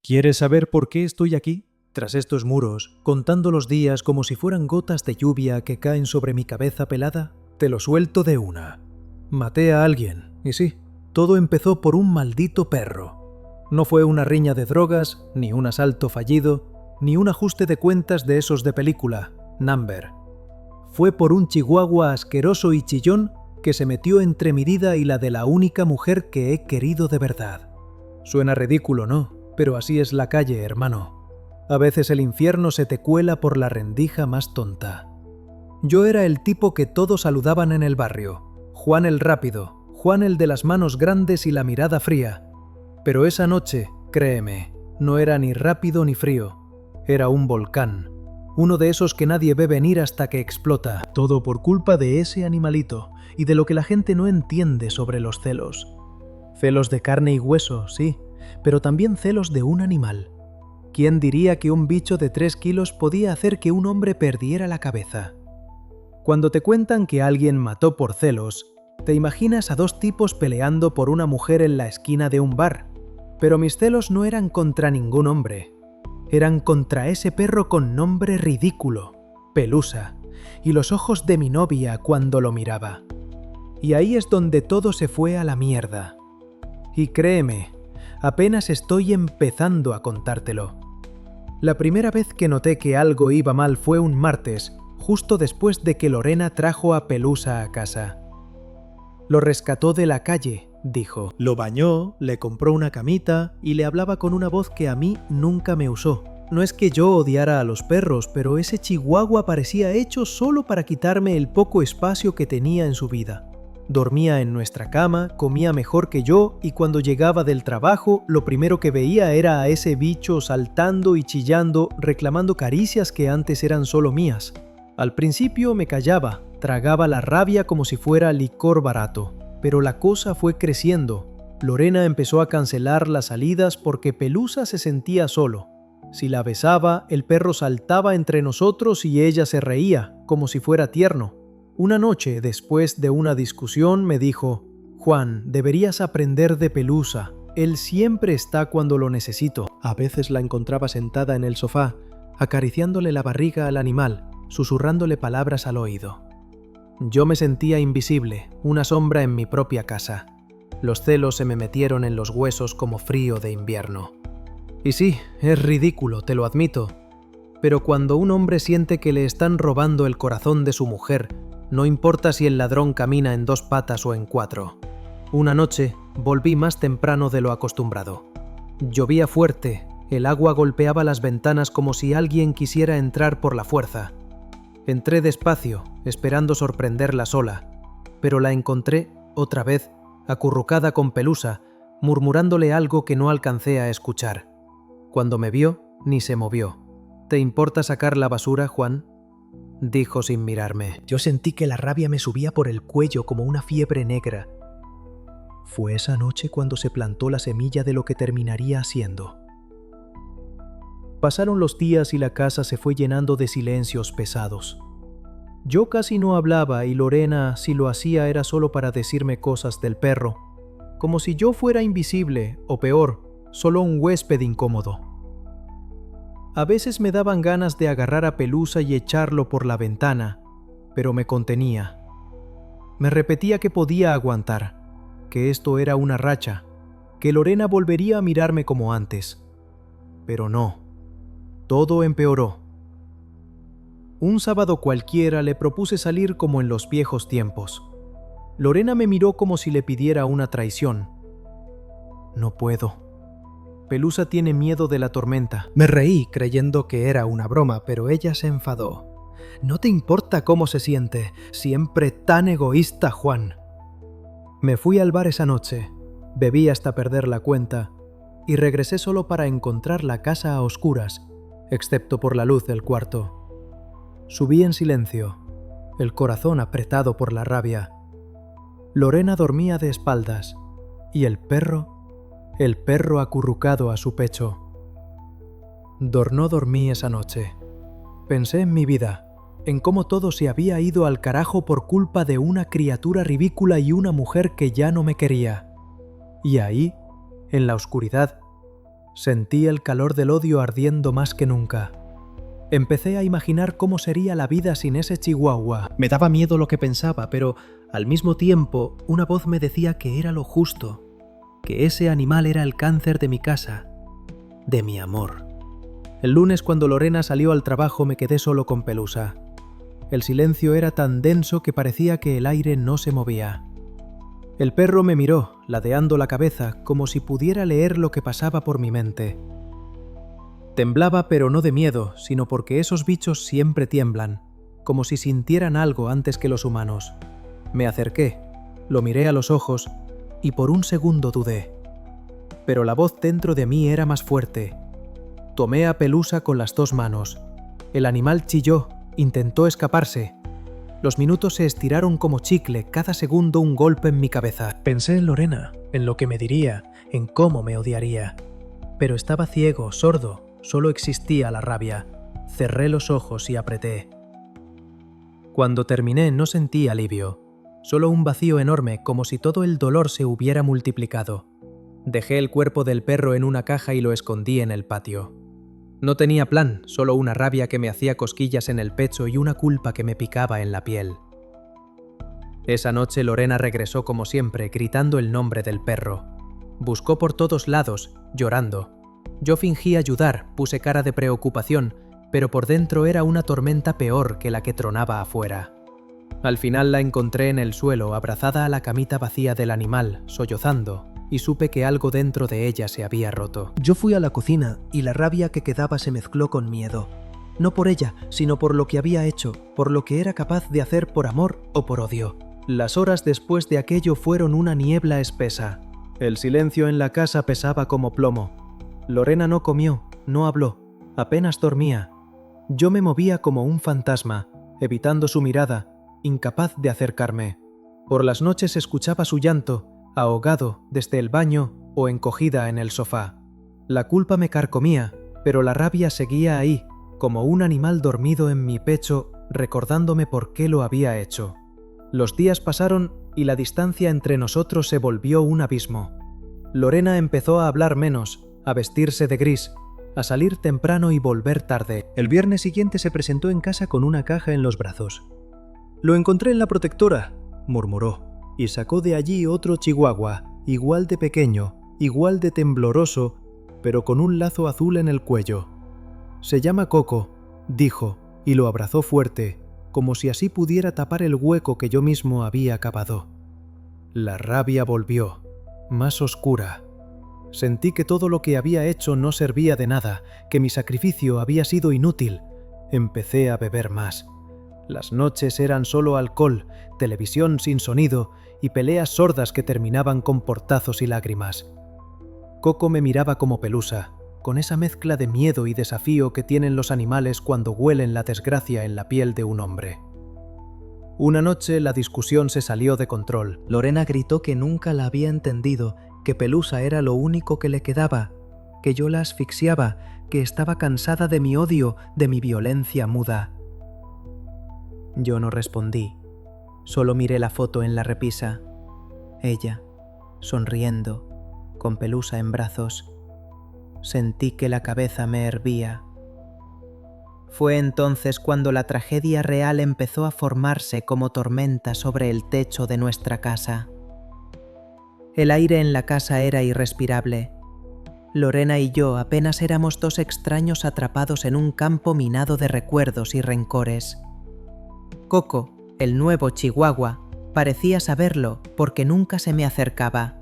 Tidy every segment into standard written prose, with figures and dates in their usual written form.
¿Quieres saber por qué estoy aquí? Tras estos muros, contando los días como si fueran gotas de lluvia que caen sobre mi cabeza pelada, te lo suelto de una. Maté a alguien, y sí, todo empezó por un maldito perro. No fue una riña de drogas, ni un asalto fallido, ni un ajuste de cuentas de esos de película, Number. Fue por un chihuahua asqueroso y chillón que se metió entre mi vida y la de la única mujer que he querido de verdad. Suena ridículo, ¿no? Pero así es la calle, hermano. A veces el infierno se te cuela por la rendija más tonta. Yo era el tipo que todos saludaban en el barrio. Juan el rápido, Juan el de las manos grandes y la mirada fría. Pero esa noche, créeme, no era ni rápido ni frío. Era un volcán. Uno de esos que nadie ve venir hasta que explota. Todo por culpa de ese animalito y de lo que la gente no entiende sobre los celos. Celos de carne y hueso, sí, pero también celos de un animal. ¿Quién diría que un bicho de 3 kilos podía hacer que un hombre perdiera la cabeza? Cuando te cuentan que alguien mató por celos, te imaginas a dos tipos peleando por una mujer en la esquina de un bar. Pero mis celos no eran contra ningún hombre. Eran contra ese perro con nombre ridículo, Pelusa, y los ojos de mi novia cuando lo miraba. Y ahí es donde todo se fue a la mierda. Y créeme, apenas estoy empezando a contártelo. La primera vez que noté que algo iba mal fue un martes, justo después de que Lorena trajo a Pelusa a casa. Lo rescató de la calle, dijo. Lo bañó, le compró una camita y le hablaba con una voz que a mí nunca me usó. No es que yo odiara a los perros, pero ese chihuahua parecía hecho solo para quitarme el poco espacio que tenía en su vida. Dormía en nuestra cama, comía mejor que yo y cuando llegaba del trabajo, lo primero que veía era a ese bicho saltando y chillando, reclamando caricias que antes eran solo mías. Al principio me callaba, tragaba la rabia como si fuera licor barato, pero la cosa fue creciendo. Lorena empezó a cancelar las salidas porque Pelusa se sentía solo. Si la besaba, el perro saltaba entre nosotros y ella se reía, como si fuera tierno. Una noche, después de una discusión, me dijo: «Juan, deberías aprender de Pelusa. Él siempre está cuando lo necesito». A veces la encontraba sentada en el sofá, acariciándole la barriga al animal, susurrándole palabras al oído. Yo me sentía invisible, una sombra en mi propia casa. Los celos se me metieron en los huesos como frío de invierno. Y sí, es ridículo, te lo admito. Pero cuando un hombre siente que le están robando el corazón de su mujer, no importa si el ladrón camina en 2 patas o en 4. Una noche volví más temprano de lo acostumbrado. Llovía fuerte, el agua golpeaba las ventanas como si alguien quisiera entrar por la fuerza. Entré despacio, esperando sorprenderla sola, pero la encontré, otra vez, acurrucada con Pelusa, murmurándole algo que no alcancé a escuchar. Cuando me vio, ni se movió. «¿Te importa sacar la basura, Juan?», dijo sin mirarme. Yo sentí que la rabia me subía por el cuello como una fiebre negra. Fue esa noche cuando se plantó la semilla de lo que terminaría siendo. Pasaron los días y la casa se fue llenando de silencios pesados. Yo casi no hablaba y Lorena, si lo hacía, era solo para decirme cosas del perro, como si yo fuera invisible, o peor, solo un huésped incómodo. A veces me daban ganas de agarrar a Pelusa y echarlo por la ventana, pero me contenía. Me repetía que podía aguantar, que esto era una racha, que Lorena volvería a mirarme como antes. Pero no, todo empeoró. Un sábado cualquiera le propuse salir como en los viejos tiempos. Lorena me miró como si le pidiera una traición. No puedo. Pelusa tiene miedo de la tormenta. Me reí creyendo que era una broma, pero ella se enfadó. «No te importa cómo se siente, siempre tan egoísta, Juan». Me fui al bar esa noche, bebí hasta perder la cuenta y regresé solo para encontrar la casa a oscuras, excepto por la luz del cuarto. Subí en silencio, el corazón apretado por la rabia. Lorena dormía de espaldas y el perro acurrucado a su pecho. No dormí esa noche. Pensé en mi vida, en cómo todo se había ido al carajo por culpa de una criatura ridícula y una mujer que ya no me quería. Y ahí, en la oscuridad, Sentí el calor del odio ardiendo más que nunca. Empecé a imaginar cómo sería la vida sin ese chihuahua. Me daba miedo lo que pensaba, pero al mismo tiempo una voz me decía que era lo justo, que ese animal era el cáncer de mi casa, de mi amor. El lunes, cuando Lorena salió al trabajo, me quedé solo con Pelusa. El silencio era tan denso que parecía que el aire no se movía. El perro me miró, ladeando la cabeza, como si pudiera leer lo que pasaba por mi mente. Temblaba, pero no de miedo, sino porque esos bichos siempre tiemblan, como si sintieran algo antes que los humanos. Me acerqué, lo miré a los ojos y por un segundo dudé. Pero la voz dentro de mí era más fuerte. Tomé a Pelusa con las 2 manos. El animal chilló, intentó escaparse. Los minutos se estiraron como chicle, cada segundo un golpe en mi cabeza. Pensé en Lorena, en lo que me diría, en cómo me odiaría. Pero estaba ciego, sordo, solo existía la rabia. Cerré los ojos y apreté. Cuando terminé no sentí alivio, solo un vacío enorme, como si todo el dolor se hubiera multiplicado. Dejé el cuerpo del perro en una caja y lo escondí en el patio. No tenía plan, solo una rabia que me hacía cosquillas en el pecho y una culpa que me picaba en la piel. Esa noche Lorena regresó como siempre, gritando el nombre del perro. Buscó por todos lados, llorando. Yo fingí ayudar, puse cara de preocupación, pero por dentro era una tormenta peor que la que tronaba afuera. Al final la encontré en el suelo, abrazada a la camita vacía del animal, sollozando, y supe que algo dentro de ella se había roto. Yo fui a la cocina y la rabia que quedaba se mezcló con miedo. No por ella, sino por lo que había hecho, por lo que era capaz de hacer por amor o por odio. Las horas después de aquello fueron una niebla espesa. El silencio en la casa pesaba como plomo. Lorena no comió, no habló, apenas dormía. Yo me movía como un fantasma, evitando su mirada, incapaz de acercarme. Por las noches escuchaba su llanto, ahogado desde el baño o encogida en el sofá. La culpa me carcomía, pero la rabia seguía ahí, como un animal dormido en mi pecho, recordándome por qué lo había hecho. Los días pasaron y la distancia entre nosotros se volvió un abismo. Lorena empezó a hablar menos, a vestirse de gris, a salir temprano y volver tarde. El viernes siguiente se presentó en casa con una caja en los brazos. «Lo encontré en la protectora», murmuró, y sacó de allí otro chihuahua, igual de pequeño, igual de tembloroso, pero con un lazo azul en el cuello. «Se llama Coco», dijo, y lo abrazó fuerte, como si así pudiera tapar el hueco que yo mismo había cavado. La rabia volvió, más oscura. Sentí que todo lo que había hecho no servía de nada, que mi sacrificio había sido inútil. Empecé a beber más. Las noches eran solo alcohol, televisión sin sonido y peleas sordas que terminaban con portazos y lágrimas. Coco me miraba como Pelusa, con esa mezcla de miedo y desafío que tienen los animales cuando huelen la desgracia en la piel de un hombre. Una noche la discusión se salió de control. Lorena gritó que nunca la había entendido, que Pelusa era lo único que le quedaba, que yo la asfixiaba, que estaba cansada de mi odio, de mi violencia muda. Yo no respondí, solo miré la foto en la repisa. Ella, sonriendo, con Pelusa en brazos. Sentí que la cabeza me hervía. Fue entonces cuando la tragedia real empezó a formarse como tormenta sobre el techo de nuestra casa. El aire en la casa era irrespirable. Lorena y yo apenas éramos 2 extraños atrapados en un campo minado de recuerdos y rencores. Coco, el nuevo chihuahua, parecía saberlo porque nunca se me acercaba.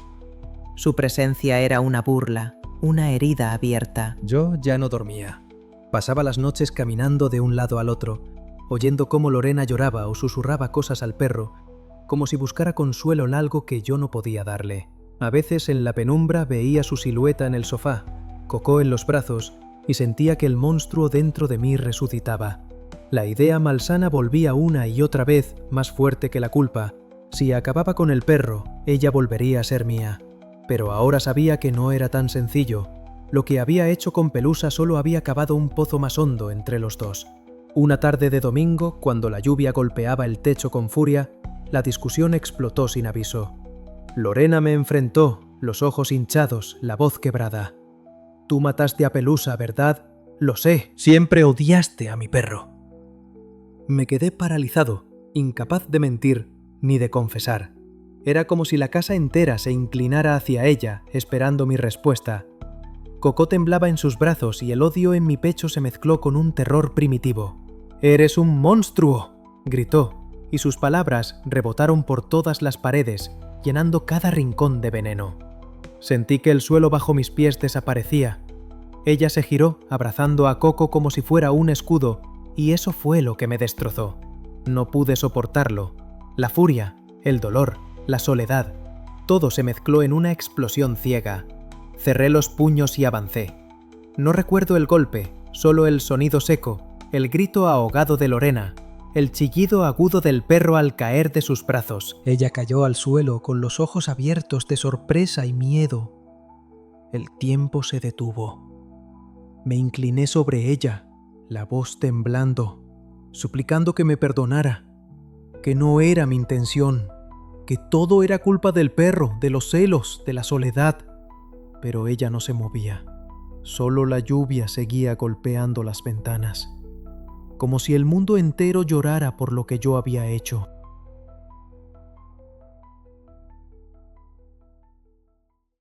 Su presencia era una burla, una herida abierta. Yo ya no dormía. Pasaba las noches caminando de un lado al otro, oyendo cómo Lorena lloraba o susurraba cosas al perro, como si buscara consuelo en algo que yo no podía darle. A veces en la penumbra veía su silueta en el sofá, Coco en los brazos, y sentía que el monstruo dentro de mí resucitaba. La idea malsana volvía una y otra vez, más fuerte que la culpa. Si acababa con el perro, ella volvería a ser mía. Pero ahora sabía que no era tan sencillo. Lo que había hecho con Pelusa solo había cavado un pozo más hondo entre los dos. Una tarde de domingo, cuando la lluvia golpeaba el techo con furia, la discusión explotó sin aviso. Lorena me enfrentó, los ojos hinchados, la voz quebrada. Tú mataste a Pelusa, ¿verdad? Lo sé, siempre odiaste a mi perro. Me quedé paralizado, incapaz de mentir ni de confesar. Era como si la casa entera se inclinara hacia ella, esperando mi respuesta. Coco temblaba en sus brazos y el odio en mi pecho se mezcló con un terror primitivo. «¡Eres un monstruo!», gritó, y sus palabras rebotaron por todas las paredes, llenando cada rincón de veneno. Sentí que el suelo bajo mis pies desaparecía. Ella se giró, abrazando a Coco como si fuera un escudo, y eso fue lo que me destrozó. No pude soportarlo. La furia, el dolor, la soledad, todo se mezcló en una explosión ciega. Cerré los puños y avancé. No recuerdo el golpe, solo el sonido seco, el grito ahogado de Lorena, el chillido agudo del perro al caer de sus brazos. Ella cayó al suelo con los ojos abiertos de sorpresa y miedo. El tiempo se detuvo. Me incliné sobre ella, la voz temblando, suplicando que me perdonara, que no era mi intención, que todo era culpa del perro, de los celos, de la soledad. Pero ella no se movía. Solo la lluvia seguía golpeando las ventanas, como si el mundo entero llorara por lo que yo había hecho.